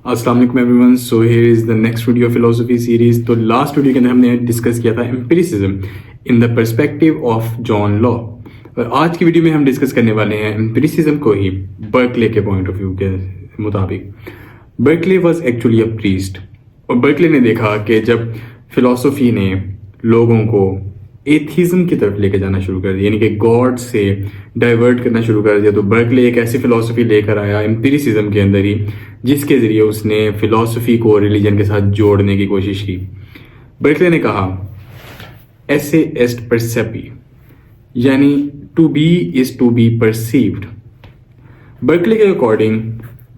अस्सलाम वालेकुम everyone. So here is the next video philosophy series. तो लास्ट वीडियो के अंदर हमने डिस्कस किया था empiricism in the perspective of John law, और आज की वीडियो में हम डिस्कस करने वाले हैं एम्पिरिसिज्म को ही बर्कले के पॉइंट ऑफ व्यू के मुताबिक। Berkeley was actually a priest, और बर्कले ने देखा कि जब फिलोसफी ने लोगों को एथिज्म की तरफ लेके जाना शुरू कर दिया, यानी कि गॉड से डाइवर्ट करना शुरू कर दिया, तो बर्कले एक ऐसी फिलोसफी लेकर आया एम्पिरिसिज्म के अंदर ही, जिसके जरिए उसने फिलोसफी को रिलीजन के साथ जोड़ने की कोशिश की। बर्कले ने कहा एसे एस्ट परसेपी, यानी to be is to be perceived. Berkeley के अकॉर्डिंग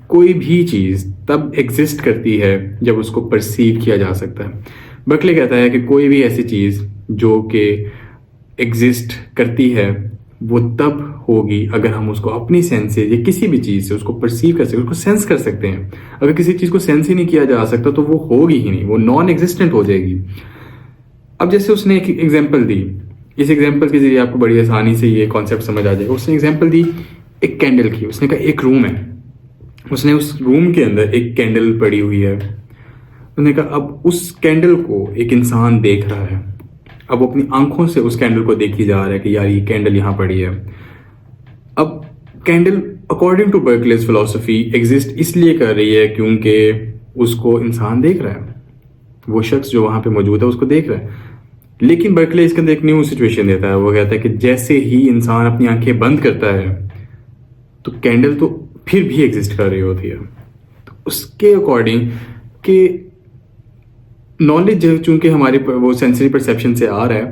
कोई भी चीज तब एग्जिस्ट करती है जब उसको परसीव किया जा सकता है। बर्कले कहता है कि कोई भी ऐसी चीज जो कि एग्जिस्ट करती है वो तब होगी अगर हम उसको अपनी सेंस से या किसी भी चीज से उसको परसीव कर सकते, उसको सेंस कर सकते हैं। अगर किसी चीज को सेंस ही नहीं किया जा सकता तो वो होगी ही नहीं, वो नॉन एग्जिस्टेंट हो जाएगी। अब जैसे उसने एक एग्जांपल दी, इस एग्जांपल के जरिए आपको बड़ी आसानी से ये कॉन्सेप्ट समझ आ जाएगा। उसने एग्जांपल दी एक कैंडल की। उसने कहा एक रूम है, उसने उस रूम के अंदर एक कैंडल पड़ी हुई है। उसने कहा अब उस कैंडल को एक इंसान देख रहा है, अब वो अपनी आंखों से उस कैंडल को देखी जा रहा है कि यार ये कैंडल यहां पड़ी है। अब candle according to Berkeley's philosophy exist इसलिए कर रही है क्योंकि उसको इंसान देख रहा है, वो शख्स जो वहां पे मौजूद है उसको देख रहा है। लेकिन बर्कले इसके अंदर एक न्यू सिचुएशन देता है। वो कहता है कि जैसे ही इंसान अपनी आंखें बंद करता है तो कैंडल तो फिर भी एग्जिस्ट कर रही होती है। तो उसके अकॉर्डिंग कि नॉलेज चूंकि हमारे वो सेंसरी परसेप्शन से आ रहा है,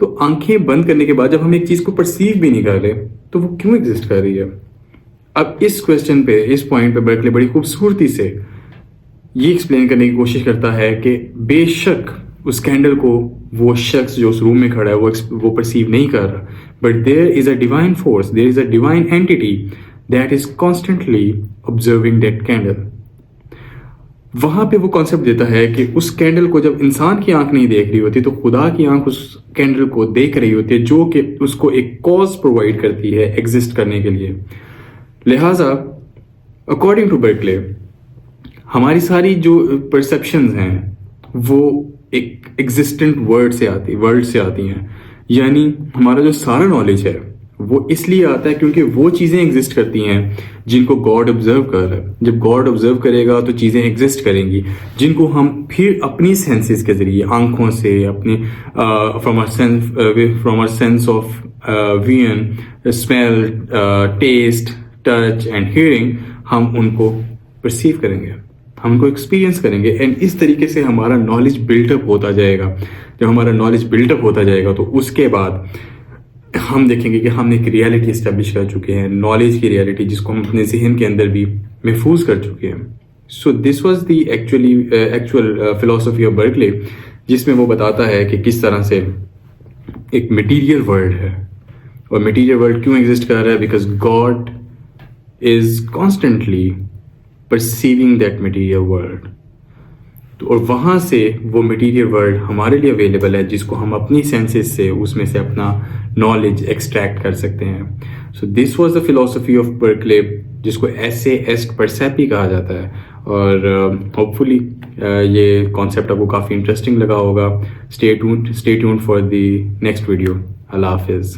तो आंखें बंद करने के बाद जब हम एक चीज को परसीव भी नहीं कर रहे तो वो क्यों एग्जिस्ट कर रही है। अब इस क्वेश्चन पे, इस पॉइंट पे बर्कले बड़ी खूबसूरती से ये एक्सप्लेन करने की कोशिश करता है कि बेशक उस कैंडल को वो शख्स जो उस रूम में खड़ा है वो परसीव नहीं कर रहा, but there is a divine force, there is a divine entity that is constantly observing that candle. वहां पे वो कॉन्सेप्ट देता है कि उस कैंडल को जब इंसान की आंख नहीं देख रही होती तो खुदा की आंख उस कैंडल को देख रही होती है, जो कि उसको एक कॉज प्रोवाइड करती है एग्जिस्ट करने के लिए। लिहाजा अकॉर्डिंग टू बर्कले हमारी सारी जो परसेप्शंस हैं वो एक एग्जिस्टेंट वर्ड से आती हैं, यानी हमारा जो सारा नॉलेज है वो इसलिए आता है क्योंकि वो चीजें एग्जिस्ट करती हैं जिनको गॉड ऑब्जर्व कर रहा है। जब गॉड ऑब्जर्व करेगा तो चीजें एग्जिस्ट करेंगी, जिनको हम फिर अपनी सेंसेस के जरिए, आंखों से, अपनी from our sense of vision, smell, taste, touch and hearing, हम उनको परसीव करेंगे, हम उनको एक्सपीरियंस करेंगे। एंड इस तरीके से हमारा नॉलेज बिल्टअप होता जाएगा। जब हमारा नॉलेज बिल्टअप होता जाएगा तो उसके बाद हम देखेंगे कि हम एक रियलिटी एस्टेब्लिश कर चुके हैं, नॉलेज की रियलिटी, जिसको हम अपने जहन के अंदर भी महफूज कर चुके हैं। So this was the actual philosophy of Berkeley, जिसमें वो बताता है कि किस तरह से एक मटीरियल वर्ल्ड है, और मटीरियल वर्ल्ड क्यों एग्जिस्ट कर रहा है, because God is constantly perceiving that material world. और वहां से वो मटीरियल वर्ल्ड हमारे लिए अवेलेबल है, जिसको हम अपनी सेंसेस से, उसमें से अपना नॉलेज एक्सट्रैक्ट कर सकते हैं। So this was the philosophy of Berkeley, जिसको एसे एस्ट परसेपी कहा जाता है। और होपफुली ये कॉन्सेप्ट आपको काफ़ी इंटरेस्टिंग लगा होगा। Stay tuned for the next video. अल्लाह हाफिज़।